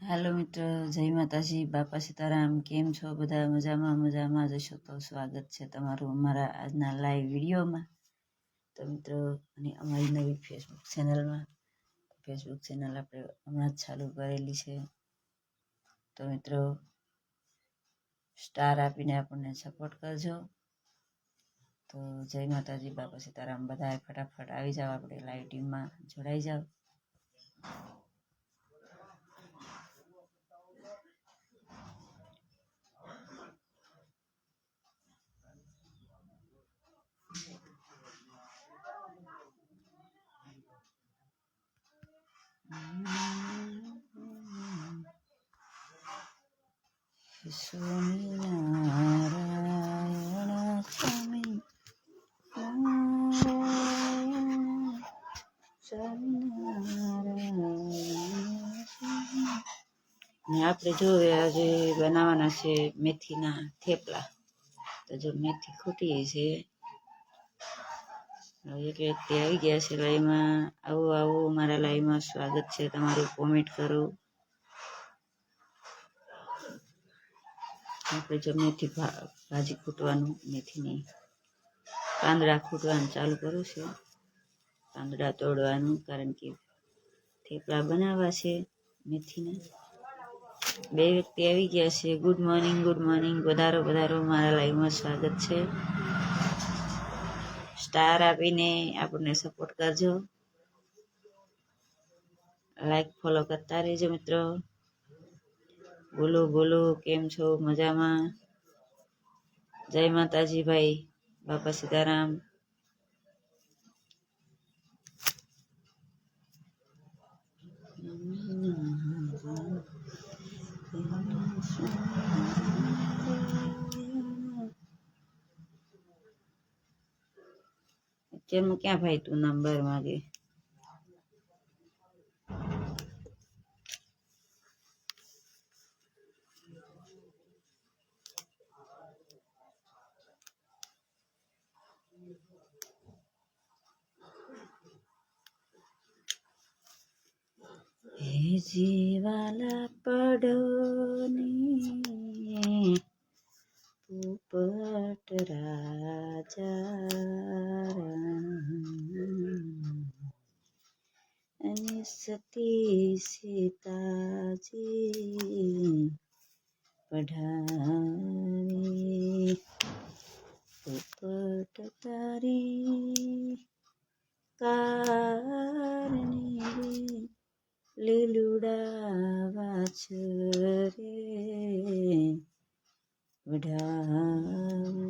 હાલો મિત્રો, જય માતાજી, બાપા સીતારામ. કેમ છો બધા? મજામાં જશો તો સ્વાગત છે તમારું અમારા આજના લાઈવ વિડીયોમાં. તો મિત્રો, અને અમારી નવી ફેસબુક ચેનલમાં, ફેસબુક ચેનલ આપણે હમણાં જ ચાલુ કરેલી છે. તો મિત્રો, સ્ટાર આપીને આપણને સપોર્ટ કરજો. તો જય માતાજી, બાપા સીતારામ. બધા ફટાફટ આવી જાઓ, આપણે લાઈવ ટીમમાં જોડાઈ જાઓ. સ્વામિનારાયણ સ્વામી ને આપણે જો આજે બનાવવાના છે મેથીના થેપલા. તો જો મેથી ખૂટી છે, એક વ્યક્તિ આવી ગયા છે લાઈવમાં. આવું મારા લાઈવમાં સ્વાગત છે તમારું. કોમેન્ટ કરો. આપણે જો મેથી ભાજી ખૂટવાનું, મેથીની પાંદડા ખૂટવાનું ચાલુ કરું છે. પાંદડા તોડવાનું, કારણ કે થેપલા બનાવવા છે મેથીના. બે વ્યક્તિ આવી ગયા છે. Good morning, good morning. વધારો મારા લાઈવમાં સ્વાગત છે. સ્ટાર આપીને આપણને સપોર્ટ કરજો. લાઈક ફોલો કરતા રહેજો મિત્રો. બોલો, કેમ છો? મજામાં? જય માતાજી ભાઈ, બાપા સીતારામ. અત્યારમાં ક્યાં ભાઈ તું નંબર માગે? હે જીવાલા પડોની પોપટ રાજા અને સતી સીતાજી પઢાવી. પોપટ તારી કારણે લીલુડા વાછરે વઢાવું.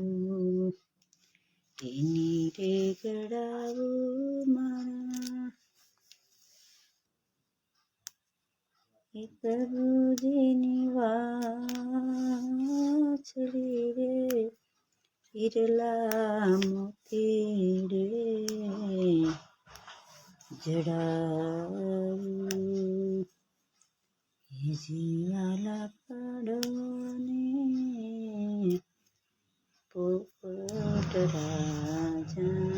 એની રે ગળાવું મારા એ પ્રભુજીની વાછરી રે હિરલા મોતી રે જડાવું. હે જીવાલા પડોને પોપટ રાજા.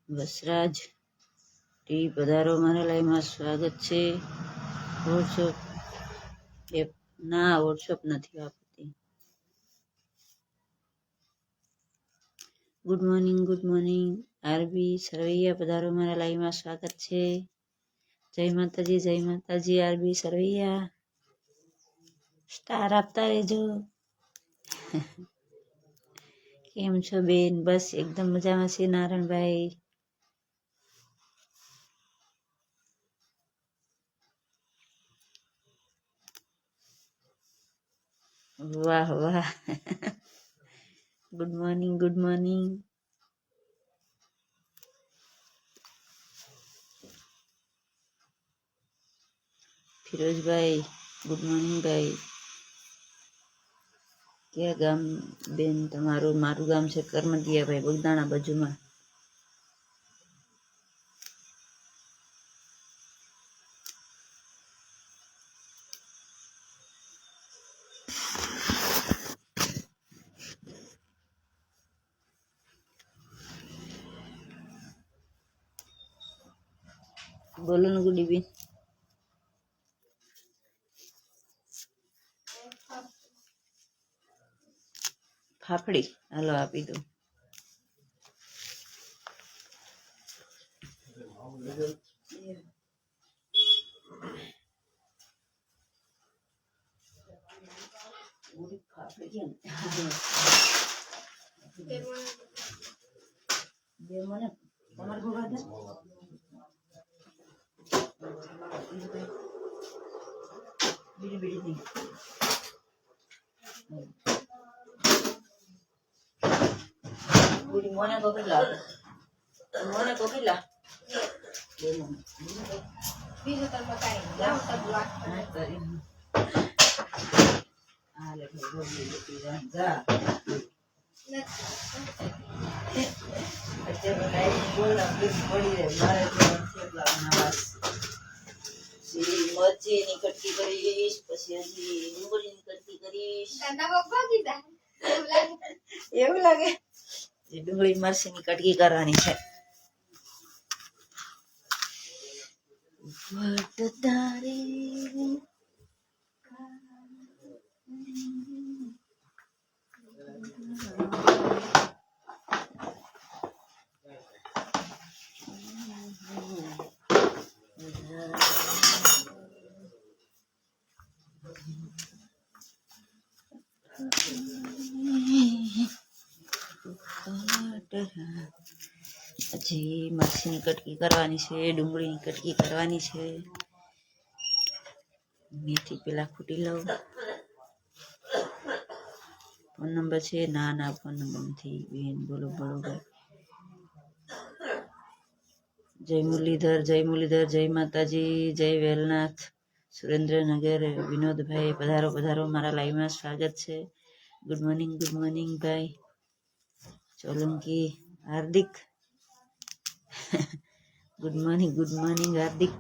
વસરાજ ટી પધારો, મારા લાઈવમાં સ્વાગત છે. વોટ્સઅપ ના, વોટ્સઅપ નથી આપતી. Good morning. આરબી સરવૈયા પધારો, મારા લાઈવમાં સ્વાગત છે. જય માતાજી, આરબી સરવૈયા. સ્ટાર આપતા રહેજો. કેમ છો બેન? બસ એકદમ મજામાં છે નારાયણભાઈ. વાહ. Good morning. Firojbhai, good morning ભાઈ. ક્યાં ગામ બેન તમારું? મારું ગામ છે કરમતિયા ભાઈ, બગદાણા બાજુમાં. બોલો ને ગુડી બેન. ફાફડી હાલો આપી દો. મને તો કેટલા મને તો કેટલા બીજું તો બતાવી જાવ તો વાત કરી આ લે ગોળી લેતી જા અત્યારે લાઈટ બોલના પ્લીઝ પડી રહે મારે તો કેટલા નાવાસ મરચી ની કટકી કરીશ પછી હજી ડુંગળી ની કટકી કરીશ એવું લાગે ડુંગળી મરચી ની કટકી કરવાની છે. હજી મરચીની કટકી કરવાની છે, ડુંગળીની કટકી કરવાની છે. મેથી પેલા ખૂટી લઉં. ફોન નંબર છે? ના ફોન નંબર નથી બેન. બોલો ભાઈ. જય મુરલીધર, જય માતાજી, જય વેલનાથ, સુરેન્દ્રનગર. વિનોદભાઈ પધારો મારા લાઈવમાં સ્વાગત છે. ગુડ મોર્નિંગ ભાઈ. સોલંકી હાર્દિક ગુડ મોર્નિંગ હાર્દિક.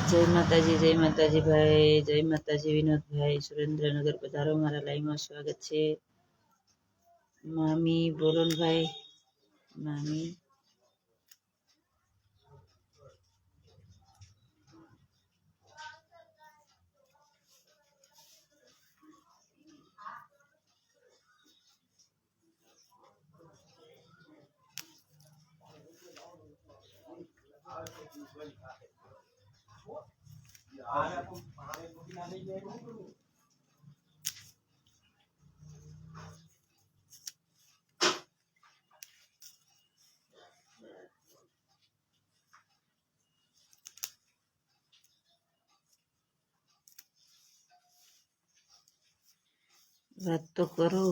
જય માતાજી ભાઈ, જય માતાજી વિનોદભાઈ, સુરેન્દ્રનગર પધારો મારા લાઈવમાં સ્વાગત છે. મામી બોલો ને ભાઈ. મામી વાત તો કરો,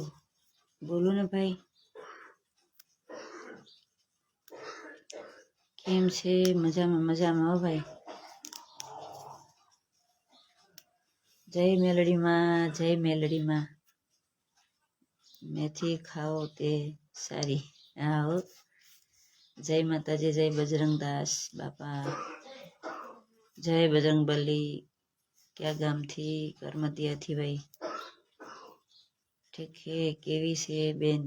બોલો ને ભાઈ. કેમ છે? મજામાં હો ભાઈ. જય મેલડીમાં. મેથી ખાઓ તે સારી. હા હો. જય માતાજી, જય બજરંગદાસ બાપા, જય બજરંગબલી. ક્યાં ગામથી? કરમતિયાથી ભાઈ. ઠીક છે. કેવી છે બેન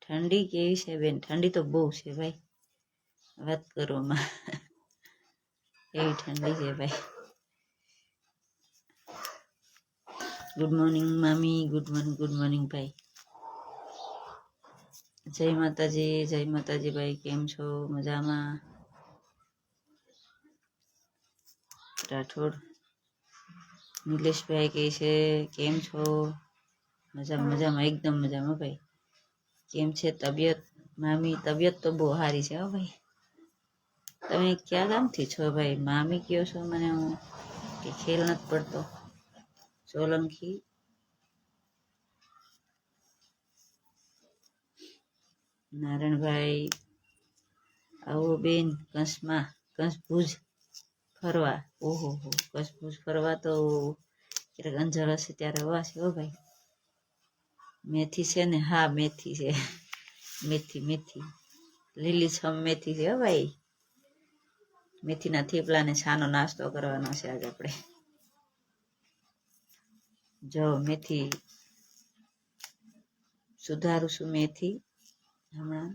ઠંડી? કેવી છે બેન ઠંડી? તો બહુ છે ભાઈ, વાત કરો માં. એવી ઠંડી છે ભાઈ. ગુડ મોર્નિંગ મામી. ગુડ મોર્નિંગ ભાઈ. જય માતાજી ભાઈ. કેમ છો? મજામાં? રાઠોડ નિલેશભાઈ કહે છે કેમ છો? મજામાં એકદમ મજામાં ભાઈ. કેમ છે તબિયત? મામી તબિયત તો બહુ સારી છે હો ભાઈ. તમે ક્યાં ગામથી છો ભાઈ? મામી કયો છો મને, હું કે ખેલ નથી પડતો. સોલંકી નારાયણભાઈ આવો બેન. કંસ ભુજ ફરવા. ઓહો કંસ ભુજ ફરવા તો ક્યારેક અંજળ હશે ત્યારે હવાશે હો ભાઈ. મેથી છે ને? હા મેથી છે. મેથી લીલીછમ મેથી છે હો ભાઈ. મેથીના થેપલા ને છાનો નાસ્તો કરવાનો છે આજે આપણે. જો મેથી સુધારું છું, મેથી હમણાં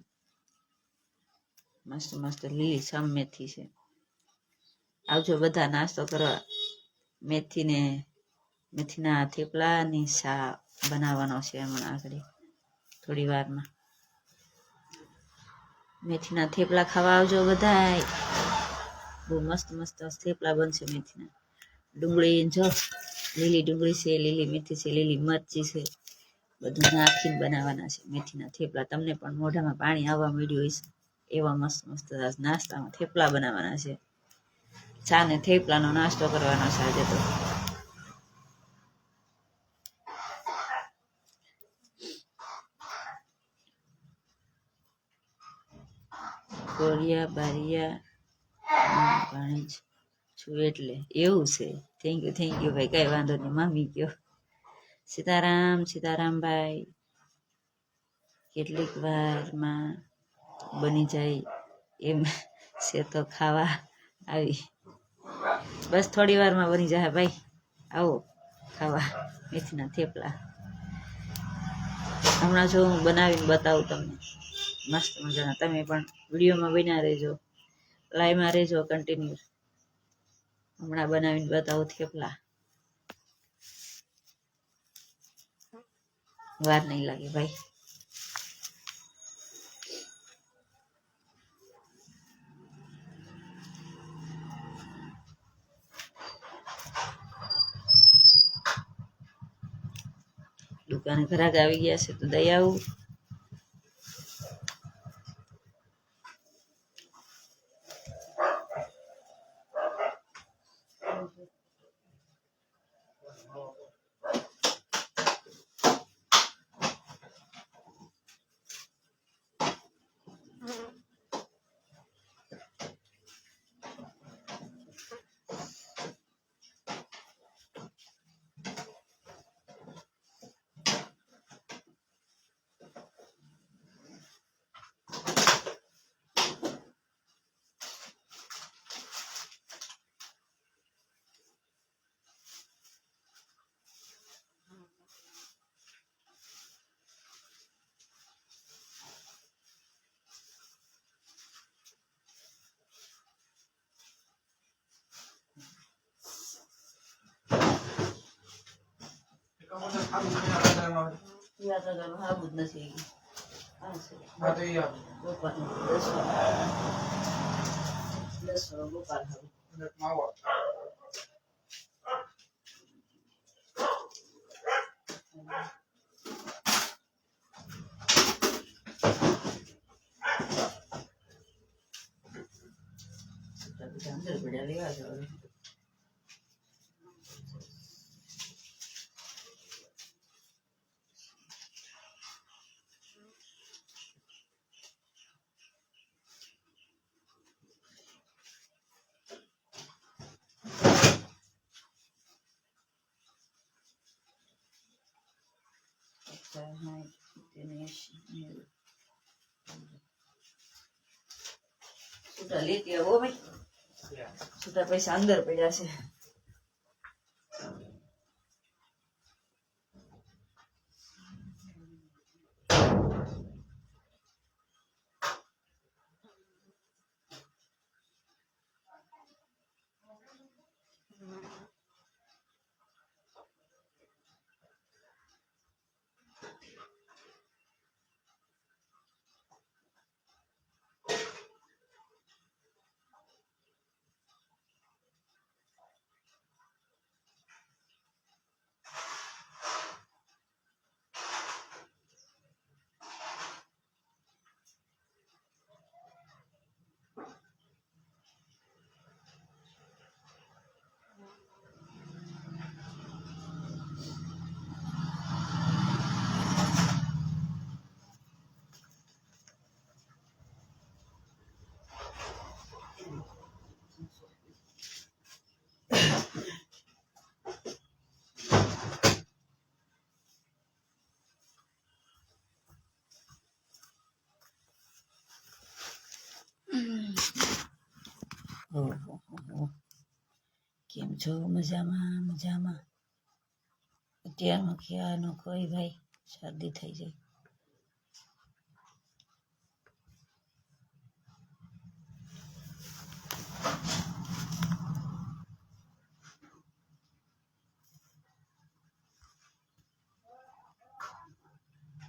મસ્ત મસ્ત લીલી સમ મેથી છે. આવજો બધા નાસ્તો કરવા. મેથીના થેપલાની શા બનાવવાનો છે હમણાં આગળ થોડી વારમાં. મેથીના થેપલા ખાવા આવજો બધાય. બહુ મસ્ત મસ્ત થેપલા બનશે મેથીના. ડુંગળી જો લીલી ડુંગળી છે, લીલી મેથી છે, લીલી મરચી છે, બધું નાખીને બનાવવાના છે મેથીના થેપલા. તમને પણ મોઢામાં પાણી આવવા માંડ્યું હશે એવા મસ્ત મસ્ત નાસ્તામાં થેપલા બનાવવાના છે. ચા ને થેપલાનો નાસ્તો કરવાનો છે આજે તો. કોરિયા બારિયા પાણી છું એટલે એવું છે. થેન્ક યુ ભાઈ, કઈ વાંધો નહીં. મમ્મી કયો સીતારામ સીતારામભાઈ. કેટલીક વારમાં બની જાય એમ છે તો ખાવા આવી. બસ થોડી વારમાં બની જાય ભાઈ, આવો ખાવા મેથીના થેપલા. હમણાં જો હું બનાવીને બતાવું તમને મસ્ત મજાના. તમે પણ વિડીયોમાં બન્યા રહેજો, લાઈવમાં રહેજો કન્ટિન્યુ. હમણાં બનાવીને બતાવું થેપલા, વાર નહીં લાગે ભાઈ. દુકાને ઘરાક આવી ગયા છે તો દઈ આવું. આવું જ નથી. ગોપાલ 10 ગોપાલ અંદર પડ્યા લેવા જવાનું. છૂટા લેતી આવો ભાઈ, છૂટા પૈસા અંદર પડ્યા છે. ઓહો, કેમ છો? મજામાં મજામાં. અત્યારમાં ખ્યાલ ન કોઈ ભાઈ, શરદી થઈ જાય.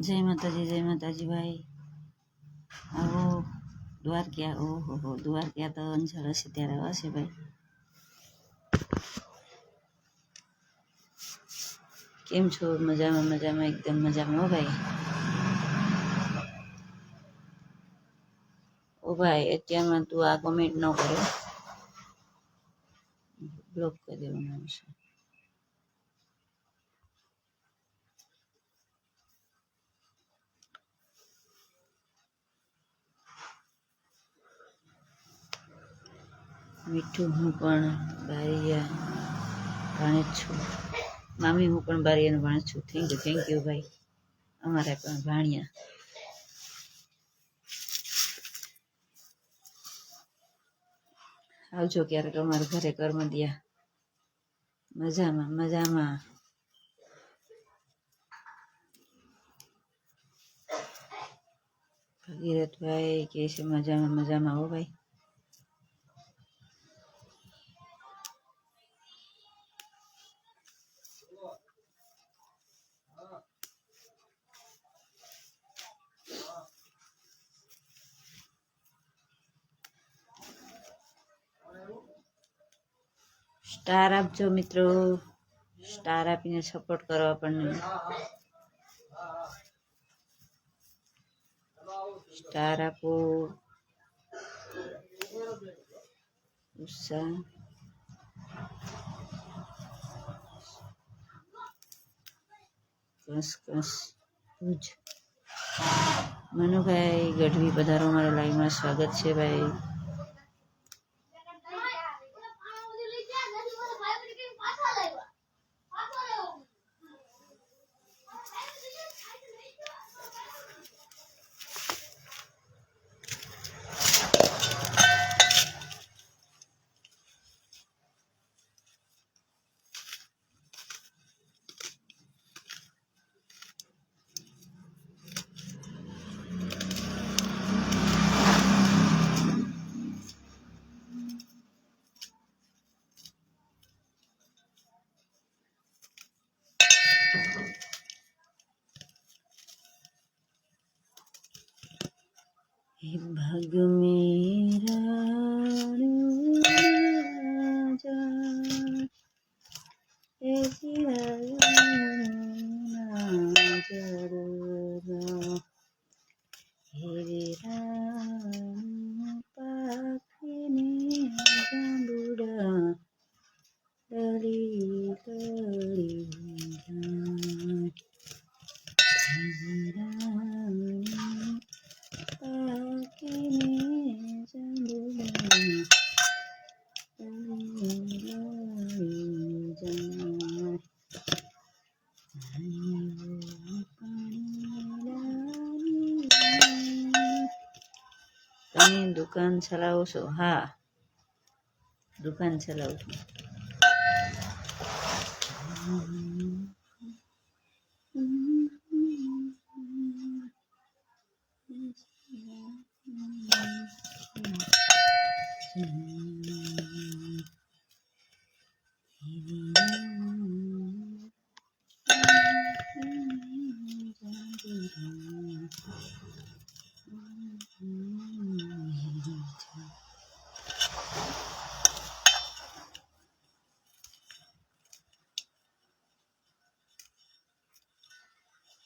જય માતાજી ભાઈ. આવો દ્વારકા. ઓહો, દ્વારકા તો અંજળ હશે ત્યારે હશે ભાઈ. કેમ છો? મજામાં એકદમ મજામાં. હો ભાઈ, ઓ ભાઈ, અત્યારમાં તું આ કોમેન્ટ ન કરો, બ્લોક કરી દેવાનું આવશે. મીઠું, હું પણ બારિયા ભાણેજ છું. મામી, હું પણ બારિયાનો ભાણેજ છું. થેન્ક યુ ભાઈ. અમારા પણ ભાણિયા. આવજો ક્યારેક અમારા ઘરે કરમદિયા. મજામાં. ભગીરથભાઈ કે છે મજામાં. હો ભાઈ, સ્ટાર આપજો મિત્રો, સ્ટાર આપીને સપોર્ટ કરો આપણને. સ્ટાર આપો. ઉત્સાહ. કસ ભુજ. મનુભાઈ ગઢવી પધારો, મારા લાઈવમાં સ્વાગત છે ભાઈ. भाग मेरा जा ऐसी पाखने जांबुड़ा लड़ी તમે દુકાન ચલાવો છો? હા, દુકાન ચલાવું છું.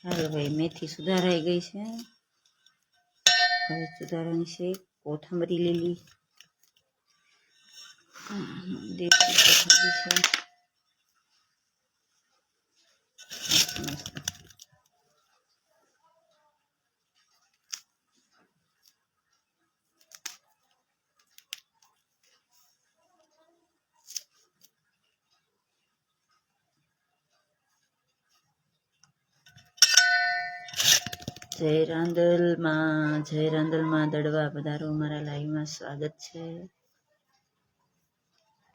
હાલો ભાઈ, મેથી સુધારાઈ ગઈ છે. હવે સુધારવાની છે. કોથમરી લીલી દેશી કોથમરી છે. મસ્ત. જય રાંદલમાં દડવા પધારો, મારા લાઈવમાં સ્વાગત છે.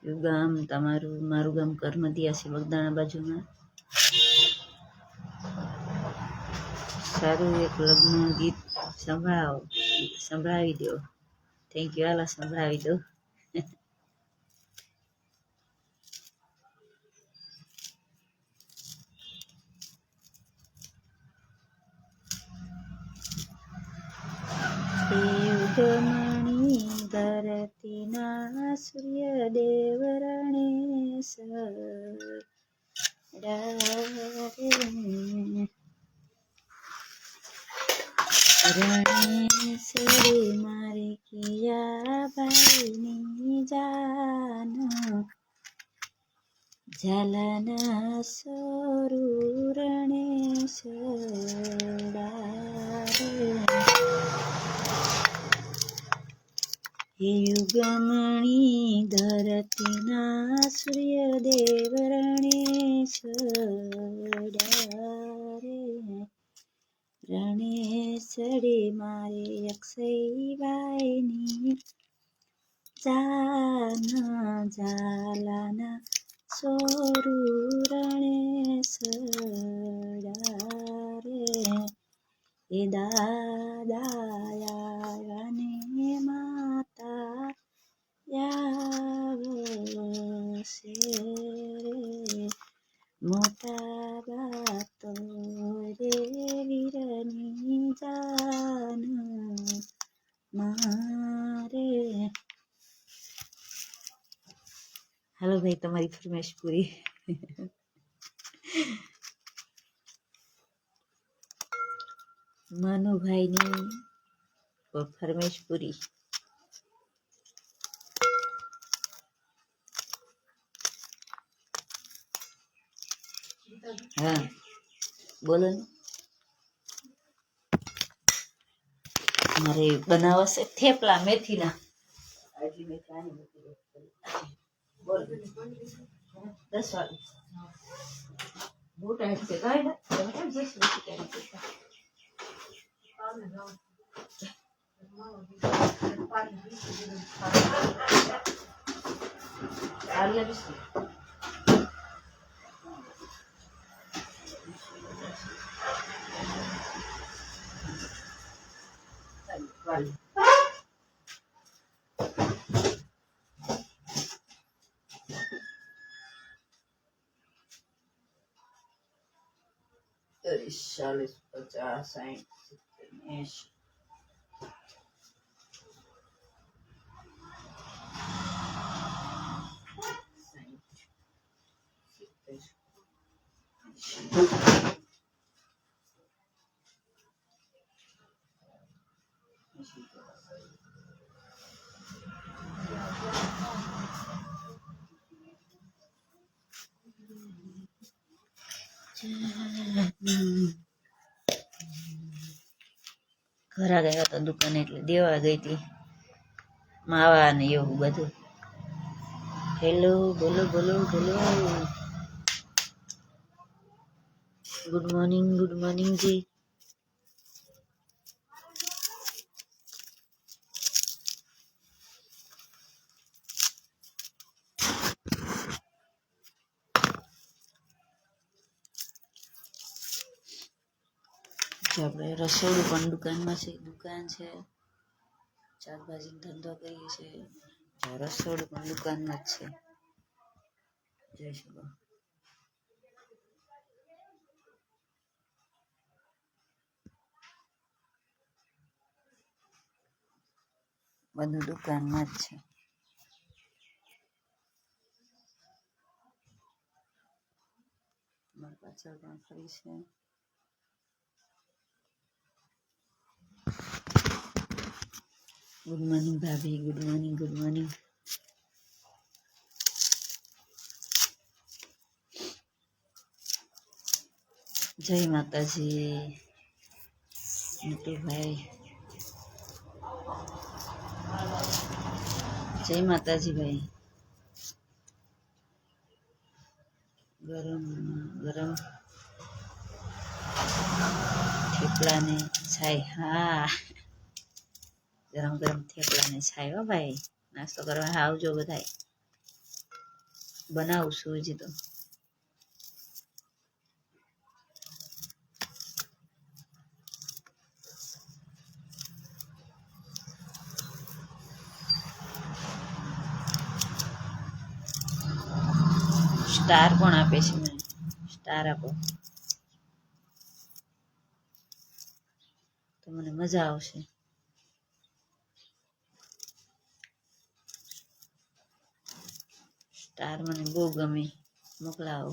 ગામ તમારું, મારું ગામ કરમદિયા છે, બગદાણા બાજુમાં. સારું એક લગ્ન ગીત સંભળાવી દો. Thank you. હાલો સંભળાવી દો. દેવગમણી ધરતીના સૂર્યદેવ રણેશ રણેશ્વરી મારે કિયા ભાઈની જાન ઝાલના સોરુ રણેશ્વરા હે યુગમણી ધરતીના સૂર્યદેવ રણેશ્વરી મારે અક્ષયબાઈની જાન ઝાલાના સોરુ રણેશ્વરા એ દાદાયાને માતા યાવશે મોટા બાતો રે વીરની જાન મારે. હાલો ભાઈ, તમારી ફરમાઈશ પૂરી. મનુભાઈની ફરમાઈશ પૂરી. હા બોલો ને. મારે બનાવવા છે થેપલા મેથીના. બોલ 10 વાગે મોટા છે ગાય તમે કેમ 6 વાગે કરી આલે બિસ્કિટ ચાલીસ 50 60 70 ઘરા ગયા હતા દુકાને એટલે દેવા ગઈ હતી માવા ને એવું બધું. હેલો બોલો બોલો બોલો. ગુડ મોર્નિંગ જી. આપણે રસોડું પણ દુકાનમાં છે, દુકાન છે, શાકભાજી ધંધો કરીએ છીએ. રસોડું પણ દુકાનમાં જ છે. જય શ્રી બધું દુકાનમાં જ છે. મારી પાછળ પણ ફરી છે. ગુડ મોર્નિંગ ભાભી, ગુડ મોર્નિંગ. જય માતાજી મોટુભાઈ, જય માતાજી ભાઈ. ગરમ થેપલા ને છાય. હા ગરમ થેપલા ને છાય હો ભાઈ. નાસ્તો કરવા આવજો બધાય. બનાવું છું હજી તો. સ્ટાર પણ આપે છે મને, સ્ટાર આપો તો મને મજા આવશે. સ્ટાર મને બહુ ગમે, મોકલાવો.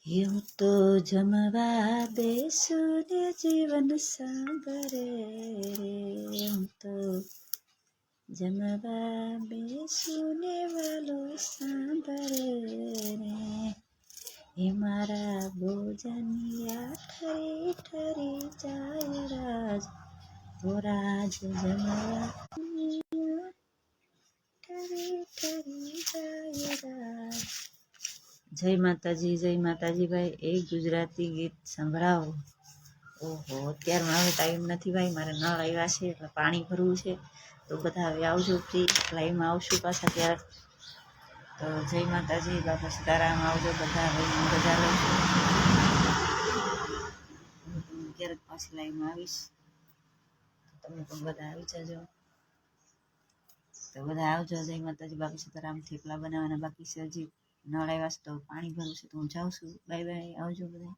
હું તો જમવા બેસું ને જીવન સાંભળે રે, હું તો જમવા બેસું ને વાલો સાંભળે રે, એ મારા ભોજનિયા ઠરી ઠરી જાય રાજ, ઓ રાજ જમવા ઠરી ઠરી જાય રાજ. જય માતાજી, જય માતાજી ભાઈ. એક ગુજરાતી ગીત સંભળાવો. ઓહો, અત્યારમાં હવે ટાઈમ નથી ભાઈ, મારે નળ આવ્યા છે એટલે પાણી ભરવું છે. તો બધા હવે આવજો ફ્રી, લાઈવમાં આવશું પાછા ત્યારે. તો જય માતાજી, બાપા સીતારામ, આવજો બધા. હવે હું રજા લઉં છું, ક્યારેક પાછી લાઈવમાં આવીશ, તમે પણ બધા આવી જજો. તો બધા આવજો. જય માતાજી, બાપા સીતારામ. થેપલા બનાવવાના બાકી છે હજી, નળ આવ્યા છે તો પાણી ભરવું છે તો હું જાઉં છું. બાય બાય, આવજો બધા.